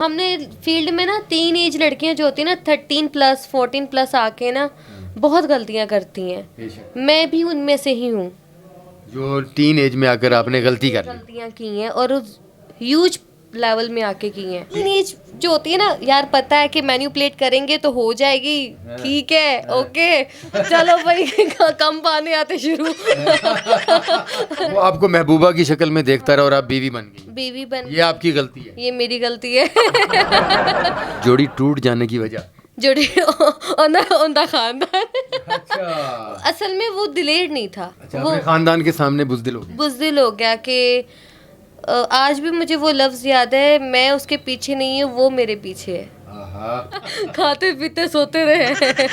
हमने फील्ड में ना टीन एज लड़कियां जो होती है ना 13+ 14+ आके ना बहुत गलतियां करती हैं। मैं भी उनमें से ही हूँ जो टीन एज में आकर आपने गलती कर ली। गलतियां की हैं और उस ह्यूज लेवल में आके की हैं। टीन एज जो होती है ना यार, पता है कि मैन्युपुलेट करेंगे तो हो जाएगी, ठीक है, ओके चलो भाई कम पाने आते शुरू। वो आपको महबूबा की शक्ल में देखता रहा और आप बीवी बन गई। बीवी बन, ये आपकी गलती है। ये मेरी गलती है। जोड़ी टूट जाने की वजह। जुड़ी उनका खानदान। अच्छा। असल में वो दिलेर नहीं था, अच्छा, वो अपने खानदान के सामने बुज़दिल हो गई। बुज़दिल हो गया कि आज भी मुझे वो लफ्ज़ याद है, मैं उसके पीछे नहीं हूँ, वो मेरे पीछे है। आहा। खाते पीते सोते रहे।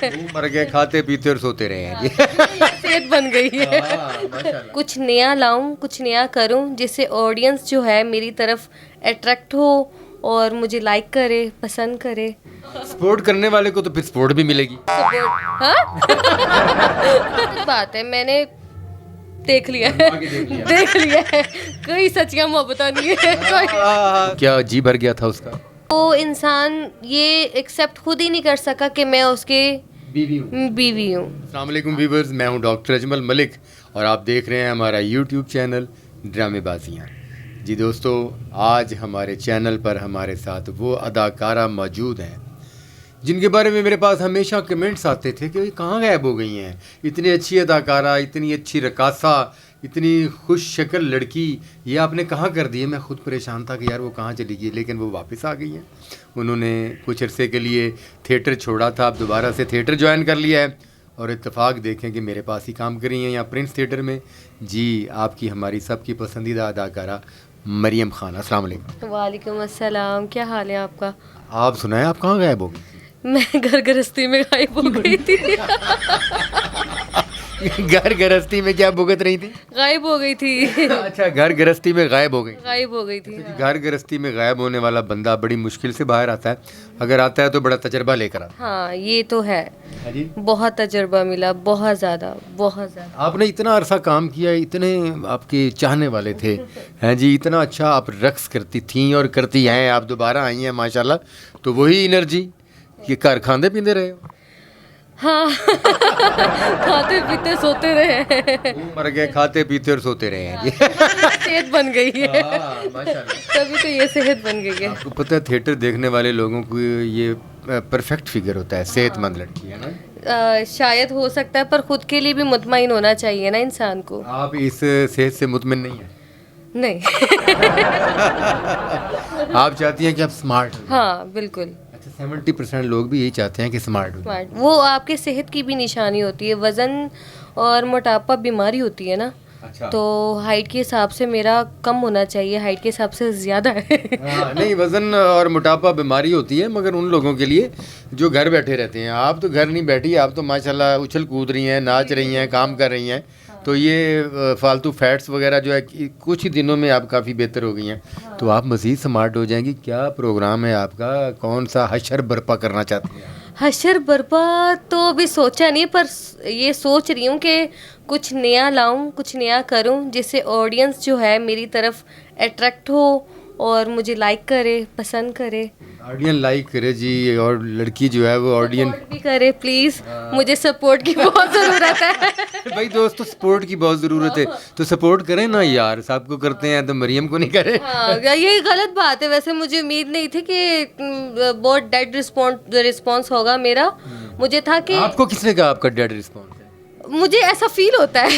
वो मर गए, खाते पीते और सोते रहे हैं जी। सेहत बन गई है। माशाल्लाह। कुछ नया लाऊं, कुछ नया करूं जिससे ऑडियंस जो है मेरी तरफ अट्रैक्ट हो और मुझे लाइक करे, पसंद करे। सपोर्ट करने वाले को तो फिर सपोर्ट भी मिलेगी। सपोर्ट, हाँ। बात है, मैंने देख लिया है, देख लिया है, कोई सच्चियां मोहब्बतां नहीं है कोई। क्या जी भर गया था उसका। वो इंसान ये एक्सेप्ट खुद ही नहीं कर सका कि मैं उसके बीवी हूँ। बीवी हूँ। अस्सलाम वालेकुम व्यूअर्स, मैं हूँ डॉक्टर अजमल मलिक और आप देख रहे हैं हमारा यूट्यूब चैनल ड्रामेबाजियाँ। जी दोस्तों, आज हमारे चैनल पर हमारे साथ वो अदाकारा मौजूद हैं जिनके बारे में मेरे पास हमेशा कमेंट्स आते थे कि कहाँ गायब हो गई हैं। इतनी अच्छी अदाकारा, इतनी अच्छी रकासा, इतनी खुश शक्ल लड़की, ये आपने कहाँ कर दी है। मैं खुद परेशान था कि यार वो कहाँ चली गई, लेकिन वो वापस आ गई हैं। उन्होंने कुछ अरसे के लिए थिएटर छोड़ा था, अब दोबारा से थिएटर ज्वाइन कर लिया है और इत्तेफाक देखें कि मेरे पास ही काम कर रही हैं यहाँ प्रिंस थिएटर में। जी, आपकी हमारी सबकी पसंदीदा अदाकारा मरियम खान। अस्सलाम वालेकुम। वालेकुम अस्सलाम, क्या हाल है आपका? आप सुनाएं, आप कहाँ गायब हो गई? मैं घर गृहस्थी में गायब हो गई थी। घर गृहस्थी में क्या भुगत रही थी? गायब हो गई थी। अच्छा, घर गृहस्थी में गायब हो गई। गायब हो गई थी। घर गृहस्थी में गायब होने वाला बंदा बड़ी मुश्किल से बाहर आता है। अगर आता है तो बड़ा तजर्बा लेकर आता हाँ, ये तो है। है। जी, बहुत तजुर्बा मिला, बहुत ज़्यादा, बहुत ज़्यादा। आपने इतना अरसा काम किया, इतने आपके चाहने वाले थे, हैं जी, इतना अच्छा आप रक्स करती थीं और करती हैं, आप दोबारा आई हैं माशाल्लाह। तो वही एनर्जी ये घर खाते पीते रहे हो। हाँ। खाते पीते सोते रहे। मर गए, खाते पीते और सोते रहे हैं जी। सेहत बन गई है, माशाल्लाह। तभी तो ये सेहत बन गई है। आपको पता है थिएटर देखने वाले लोगों को ये परफेक्ट फिगर होता है, सेहतमंद लड़की है ना। शायद हो सकता है, पर खुद के लिए भी मुतमईन होना चाहिए ना इंसान को। आप इस सेहत से मुतमिन नहीं है। नहीं। आप चाहती हैं कि आप स्मार्ट हो। हाँ बिल्कुल। अच्छा, 70% लोग भी यही चाहते हैं कि स्मार्ट हो। स्मार्ट, वो आपके सेहत की भी निशानी होती है। वजन और मोटापा बीमारी होती है ना। अच्छा। तो हाइट के हिसाब से मेरा कम होना चाहिए, हाइट के हिसाब से ज़्यादा है। हाँ, नहीं, वजन और मोटापा बीमारी होती है मगर उन लोगों के लिए जो घर बैठे रहते हैं। आप तो घर नहीं बैठी, आप तो माशाल्लाह उछल कूद रही हैं, नाच रही हैं, काम कर रही हैं। तो ये फालतू फैट्स वगैरह जो है कि कुछ ही दिनों में आप काफ़ी बेहतर हो गई हैं। तो आप मज़ीद स्मार्ट हो जाएंगी। क्या प्रोग्राम है आपका, कौन सा हशर बर्पा करना चाहती हैं? हशर बर्पा तो अभी सोचा नहीं, पर ये सोच रही हूँ कि कुछ नया लाऊं, कुछ नया करूं जिससे ऑडियंस जो है मेरी तरफ अट्रैक्ट हो और मुझे लाइक करे, पसंद करे। ऑडियंस लाइक करे जी, और लड़की जो है वो ऑडियंस सपोर्ट भी करे प्लीज़, मुझे सपोर्ट की बहुत ज़रूरत है। भाई दोस्तों, सपोर्ट की बहुत ज़रूरत है, तो सपोर्ट करें ना यार। सबको करते हैं तो मरियम को नहीं करे। हाँ, ये गलत बात है। वैसे मुझे उम्मीद नहीं थी कि बहुत डेड रिस्पॉन्स होगा मेरा। मुझे था कि आपको किसने कहा आपका डेड रिस्पॉन्स है? मुझे ऐसा फील होता है।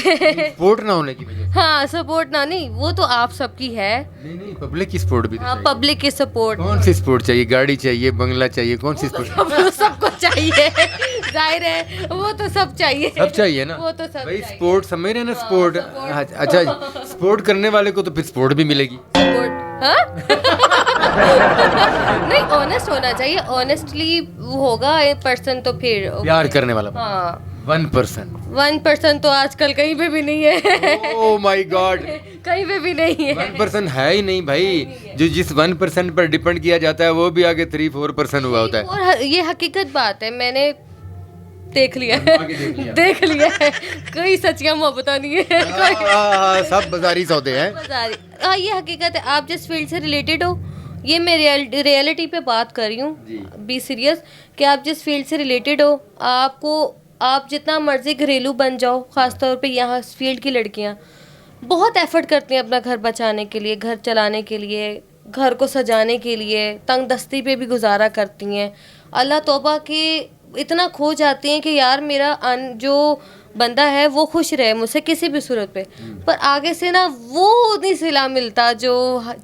सपोर्ट ना होने की वजह से। हाँ, सपोर्ट ना, नहीं वो तो आप सबकी है। नहीं नहीं, पब्लिक की सपोर्ट भी तो हाँ, चाहिए। पब्लिक की सपोर्ट। कौन सी सपोर्ट चाहिए? गाड़ी चाहिए, बंगला चाहिए, कौन सी सपोर्ट? सबको चाहिए, जाहिर है, वो तो सब चाहिए। सब चाहिए ना। वो तो सब भाई चाहिए। सपोर्ट समझ रहे हैं ना, सपोर्ट। अच्छा, सपोर्ट करने वाले को तो फिर सपोर्ट भी मिलेगी। सपोर्ट, हाँ। नहीं, ऑनेस्ट होना चाहिए। ऑनेस्टली होगा एक पर्सन तो फिर प्यार करने वाला हाँ। 1%। 1% तो आजकल कहीं पे भी नहीं है। ओह माय गॉड, कहीं पे भी नहीं है। 1% है ही नहीं भाई। जो जिस 1% पर डिपेंड किया जाता है वो भी आगे 3-4% हुआ होता है। और ये हकीकत बात है, मैंने देख लिया है, देख लिया है, कोई सच्चियां मोहब्बतां नहीं है कोई। सब बाजारी सौदे हैं। हाँ, ये हकीकत है। आप जिस फील्ड से रिलेटेड हो ये मैं रियलिटी पे बात कर रही जी। हूँ, बी सीरियस, कि आप जिस फील्ड से रिलेटेड हो, आपको आप जितना मर्जी घरेलू बन जाओ, ख़ासतौर पे यहाँ फील्ड की लड़कियाँ बहुत एफर्ट करती हैं अपना घर बचाने के लिए, घर चलाने के लिए, घर को सजाने के लिए, तंग दस्ती पे भी गुजारा करती हैं। अल्लाह तौबा के इतना खो जाती हैं कि यार मेरा जो बंदा है वो खुश रहे मुझसे किसी भी सूरत पे, पर आगे से ना वो नहीं सिला मिलता जो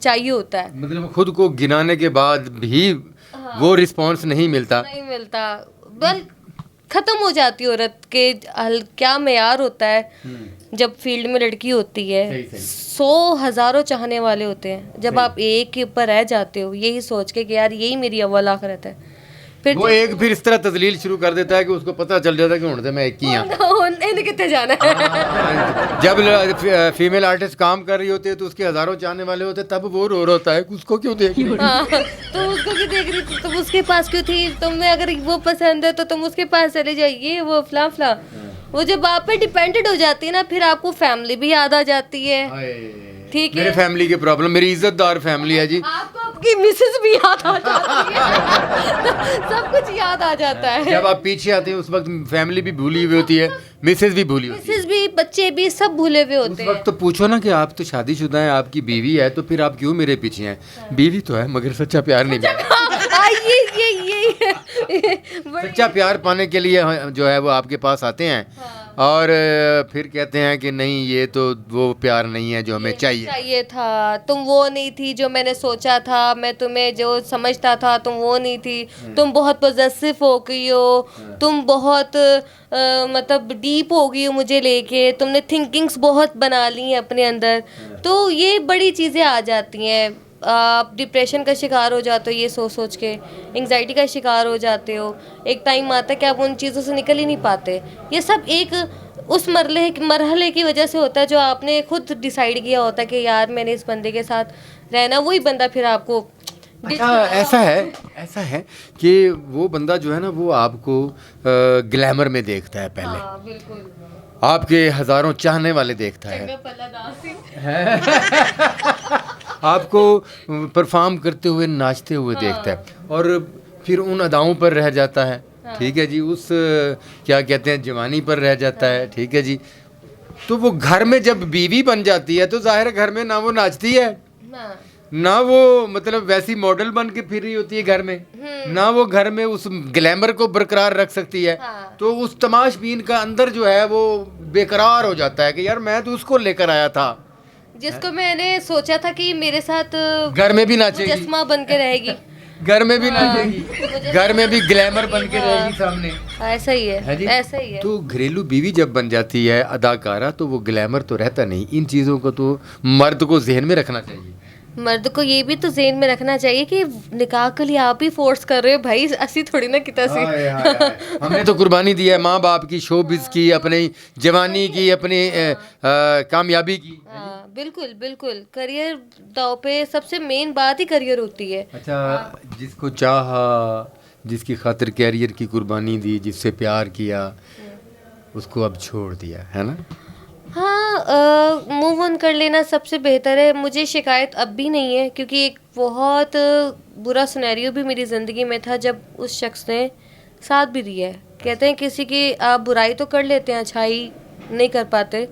चाहिए होता है। मतलब खुद को गिनाने के बाद भी वो रिस्पांस नहीं मिलता। नहीं मिलता, बल खत्म हो जाती है औरत के क्या मेयार होता है जब फील्ड में लड़की होती है। सही, सही। 100 हज़ारों चाहने वाले होते हैं, जब आप एक के ऊपर रह जाते हो यही सोच के कि यार यही मेरी अव्वल आखिरत है, फिर वो एक फिर इस तरह तजलील शुरू कर देता है कि उसको पता चल जाता है कि हुण मैं एक ही हाँ। इन्हें कितने जाना है। जब फीमेल आर्टिस्ट काम कर रही होती है तो उसके हजारों चाहने वाले होते हैं, तब वो रो रहा होता है कि उसको क्यों देख रही हो? हाँ, तुम उसको क्यों देख रही थी, तुम उसके पास क्यों थी, तुम्हें अगर वो पसंद है तो तुम उसके पास चले जाइए, वो फला फला। वो जब आप पे डिपेंडेंट हो जाती है ना, फिर आपको फैमिली भी याद आ जाती है। ठीक है, मेरे फैमिली की प्रॉब्लम, मेरी इज्जतदार फैमिली है जी। आपको आपकी मिसेस भी याद आ जाती है। सब कुछ याद आ जाता है। जब आप पीछे आते हैं उस वक्त फैमिली भी भूली हुई होती है, मिसेज भी भूली होती है। मिसेस भी, बच्चे भी, सब भूले हुए उस होते हैं। वक्त तो पूछो ना कि आप तो शादीशुदा हैं, आपकी बीवी है, तो फिर आप क्यों मेरे पीछे हैं? बीवी तो है मगर सच्चा प्यार नहीं मिला। सच्चा प्यार पाने के लिए जो है वो आपके पास आते हैं और फिर कहते हैं कि नहीं ये तो वो प्यार नहीं है जो हमें चाहिए था, तुम वो नहीं थी जो मैंने सोचा था, मैं तुम्हें जो समझता था तुम वो नहीं थी, तुम बहुत पॉजेसिव हो गई हो, तुम बहुत मतलब डीप हो गई हो मुझे लेके, तुमने थिंकिंग्स बहुत बना ली हैं अपने अंदर। तो ये बड़ी चीज़ें आ जाती हैं, आप डिप्रेशन का शिकार हो जाते हो ये सोच सोच के, एंग्जाइटी का शिकार हो जाते हो। एक टाइम आता है कि आप उन चीज़ों से निकल ही नहीं पाते। ये सब एक उस मरहले की वजह से होता है जो आपने खुद डिसाइड किया होता है कि यार मैंने इस बंदे के साथ रहना, वही बंदा फिर आपको। अच्छा, ऐसा है कि वो बंदा जो है ना वो आपको ग्लैमर में देखता है पहले। हाँ, बिल्कुल। आपके हजारों चाहने वाले देखता है, आपको परफॉर्म करते हुए नाचते हुए देखता है और फिर उन अदाओं पर रह जाता है। ठीक है जी, उस क्या कहते हैं जवानी पर रह जाता है। ठीक है जी, तो वो घर में जब बीवी बन जाती है तो जाहिर है घर में ना वो नाचती है ना वो मतलब वैसी मॉडल बन के फिर रही होती है घर में, ना वो घर में उस ग्लैमर को बरकरार रख सकती है। तो उस तमाशबीन का अंदर जो है वो बेकरार हो जाता है कि यार मैं तो उसको लेकर आया था जिसको मैंने सोचा था कि मेरे साथ घर में भी नाचेगी, चश्मा बन के रहेगी, घर में भी नाचेगी, घर में भी ग्लैमर बन के रहेगी सामने। ऐसा ही है जी? ऐसा ही है। तो घरेलू बीवी जब बन जाती है अदाकारा तो वो ग्लैमर तो रहता नहीं। इन चीज़ों को तो मर्द को जहन में रखना चाहिए। मर्द को ये भी तो ज़हन में रखना चाहिए कि निकाह के लिए आप ही फोर्स कर रहे हो भाई, असी थोड़ी ना किता सी। हमने तो कुर्बानी दी है माँ बाप की, शोबिज़ की, अपनी जवानी की, अपनी कामयाबी की। हाँ, बिल्कुल बिल्कुल। करियर दाव पे सबसे मेन बात ही करियर होती है। अच्छा, जिसको चाहा, जिसकी खातिर कैरियर की कुर्बानी दी, जिससे प्यार किया, उसको अब छोड़ दिया है ना। हाँ, मूव ऑन कर लेना सबसे बेहतर है। मुझे शिकायत अब भी नहीं है क्योंकि एक बहुत बुरा सिनेरियो भी मेरी ज़िंदगी में था जब उस शख्स ने साथ भी दिया है। कहते हैं किसी की आप बुराई तो कर लेते हैं, अच्छाई नहीं कर पाते।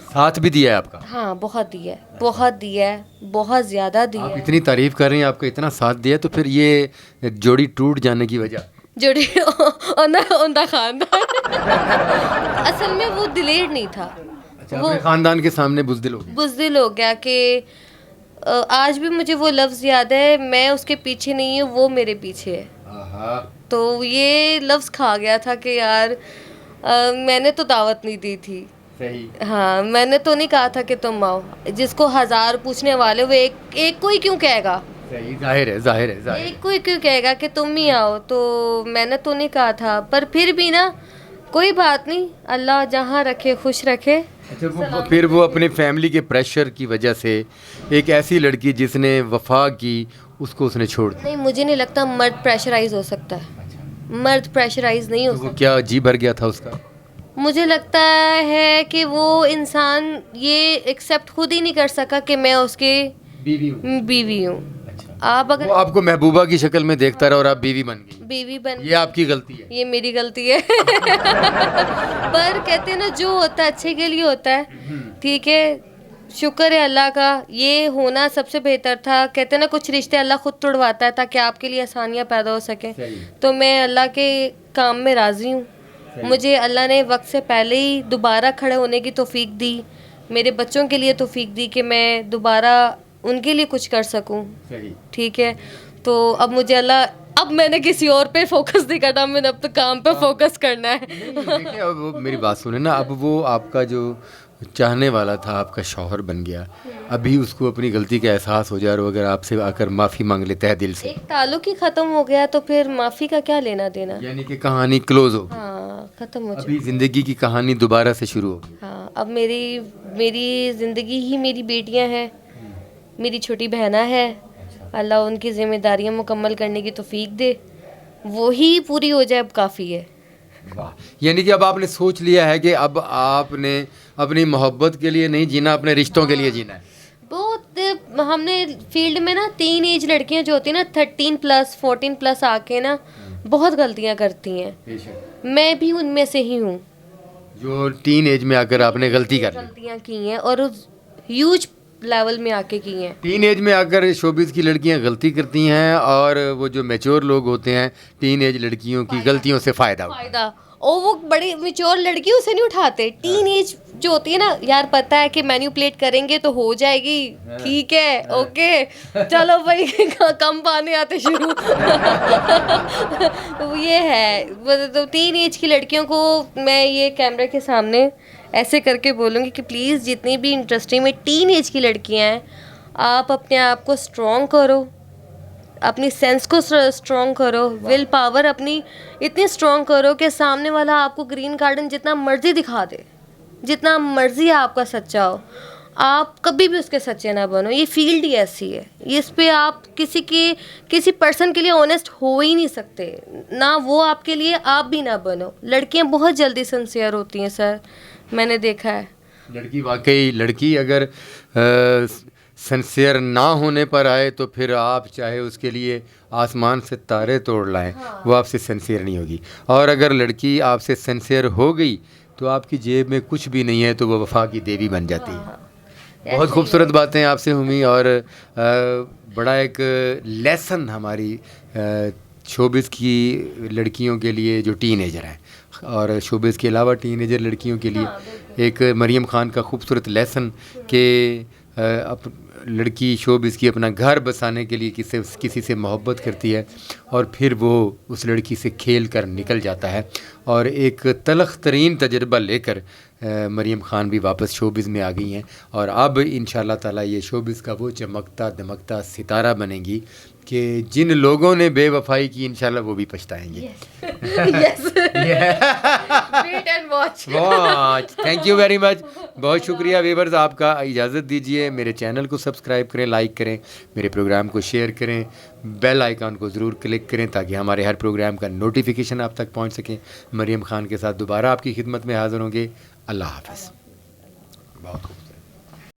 साथ भी दिया है आपका? हाँ, बहुत दिया है, बहुत दिया है, बहुत ज़्यादा दिया आप है। इतनी तारीफ कर रही हैं, आपका इतना साथ दिया, तो फिर ये जोड़ी टूट जाने की वजह? जोड़ी उनका खानदान असल में वो दिलेर नहीं था। अच्छा, अपने खानदान के सामने बुज़दिल हो गया? बुज़दिल हो गया कि आज भी मुझे वो लफ्ज़ याद है, मैं उसके पीछे नहीं हूँ, वो मेरे पीछे है। तो ये लफ्ज़ खा गया था कि यार मैंने तो दावत नहीं दी थी। सही। हाँ, मैंने तो नहीं कहा था कि तुम आओ। जिसको 1000 पूछने वाले वो एक को ही क्यों कहेगा? सही, जाहिर है, जाहिर है, जाहिर है। एक को ही क्यों कहेगा कि तुम ही आओ? तो मैंने तो नहीं कहा था, पर फिर भी ना कोई बात नहीं, अल्लाह जहाँ रखे खुश रखे। अच्छा, फिर वो अपने फैमिली के प्रेशर की वजह से एक ऐसी लड़की जिसने वफा की उसको उसने छोड़ दिया? नहीं, मुझे नहीं लगता मर्द प्रेशराइज हो सकता है। मर्द प्रेशराइज नहीं हो तो सकता। वो क्या जी भर गया था उसका? मुझे लगता है कि वो इंसान ये एक्सेप्ट खुद ही नहीं कर सका कि मैं उसके बीवी हूँ। बीवी हूँ। आप वो अगर आपको महबूबा की शक्ल में देखता रहा और आप बीवी बन गई, बीवी बन, ये आपकी गलती है। ये मेरी गलती है। पर कहते हैं ना, जो होता है अच्छे के लिए होता है, ठीक है। शुक्र है अल्लाह का, ये होना सबसे बेहतर था। कहते हैं ना, कुछ रिश्ते अल्लाह खुद तोड़वाता है ताकि आपके लिए आसानियाँ पैदा हो सकें। सही। तो मैं अल्लाह के काम में राज़ी हूँ। मुझे अल्लाह ने वक्त से पहले ही दोबारा खड़े होने की तौफीक दी, मेरे बच्चों के लिए तौफीक दी कि मैं दोबारा उनके लिए कुछ कर सकूं। सही। ठीक है, तो अब मुझे अल्लाह, अब मैंने किसी और पे फोकस नहीं करना, मैंने अब तो काम पे फोकस करना है। देखिए, अब वो मेरी बात सुने ना, अब वो आपका जो चाहने वाला था आपका शौहर बन गया, अभी उसको अपनी गलती का एहसास हो जाए और अगर आपसे आकर माफ़ी मांग लेता है दिल से, एक ताल्लुक ही खत्म हो गया तो फिर माफी का क्या लेना देना। यानी कि कहानी क्लोज हो, हाँ, खत्म हो अभी ज़िंदगी की कहानी दोबारा से शुरू होगी। हाँ, अब मेरी मेरी ज़िंदगी ही मेरी बेटियां हैं, मेरी छोटी बहना है। अल्लाह उनकी ज़िम्मेदारियां मुकम्मल करने की तौफीक दे, वो ही पूरी हो जाए, अब काफ़ी है। वाह, यानी कि अब आपने सोच लिया है कि अब आपने अपनी मोहब्बत के लिए नहीं जीना, अपने रिश्तों के लिए जीना है। बहुत हमने फील्ड में ना, टीन एज लड़कियां जो होती हैं ना, 13+, 14+ आके ना बहुत गलतियां करती हैं। मैं भी उनमें से ही हूँ, जो टीन एज में आकर आपने गलती कर ली, गलतियां की हैं और ह्यूज लेवल में आके की हैं। टीन एज में आकर शोबिस की लड़कियां गलती करती हैं और वो जो मैच्योर लोग होते हैं टीन एज लड़कियों की गलतियों से फ़ायदा उठाते हैं। फायदा, और वो बड़ी मेच्योर लड़की उसे नहीं उठाते। टीन एज जो होती है ना, यार पता है कि मैन्युपुलेट करेंगे तो हो जाएगी, ठीक है, ओके, चलो भाई, कम पाने आते शुरू। तो ये है, तो टीन एज की लड़कियों को मैं ये कैमरे के सामने ऐसे करके बोलूँगी कि प्लीज़, जितनी भी इंडस्ट्री में टीन एज की लड़कियाँ हैं, आप अपने आप को स्ट्रॉन्ग करो, अपनी सेंस को स्ट्रॉन्ग करो, विल पावर अपनी इतनी स्ट्रॉन्ग करो कि सामने वाला आपको ग्रीन गार्डन जितना मर्जी दिखा दे, जितना मर्जी आपका सच्चा हो, आप कभी भी उसके सच्चे ना बनो। ये फील्ड ही ऐसी है, इस पे आप किसी पर्सन के लिए ऑनेस्ट हो ही नहीं सकते, ना वो आपके लिए, आप भी ना बनो। लड़कियां बहुत जल्दी सिंसियर होती हैं सर, मैंने देखा है। लड़की वाकई, लड़की अगर सिंसियर ना होने पर आए तो फिर आप चाहे उसके लिए आसमान से तारे तोड़ लाएं, वो आपसे सिंसियर नहीं होगी। और अगर लड़की आपसे सिंसियर हो गई तो आपकी जेब में कुछ भी नहीं है तो वो वफा की देवी बन जाती है। बहुत खूबसूरत बातें आपसे हुई और बड़ा एक लेसन हमारी शोबिस की लड़कियों के लिए जो टीनेजर हैं, और शोबिस के अलावा टीनेजर लड़कियों के लिए एक मरियम खान का खूबसूरत लेसन कि लड़की शोबिस की अपना घर बसाने के लिए किसी से मोहब्बत करती है और फिर वो उस लड़की से खेल कर निकल जाता है और एक तलख़ तरीन तजर्बा लेकर मरियम खान भी वापस शोबिस में आ गई हैं और अब इंशाअल्लाह ताला ये शोबिस का वो चमकता दमकता सितारा बनेंगी कि जिन लोगों ने बेवफाई की इंशाल्लाह वो भी पछताएंगे। Wait and watch. Thank you very much, बहुत शुक्रिया व्यूअर्स। आपका इजाज़त दीजिए, मेरे चैनल को सब्सक्राइब करें, लाइक करें, मेरे प्रोग्राम को शेयर करें, बेल आइकन को ज़रूर क्लिक करें ताकि हमारे हर प्रोग्राम का नोटिफिकेशन आप तक पहुंच सके। मरियम खान के साथ दोबारा आपकी खिदमत में हाज़िर होंगे। अल्लाह हाफ़िज़। बहुत खूब।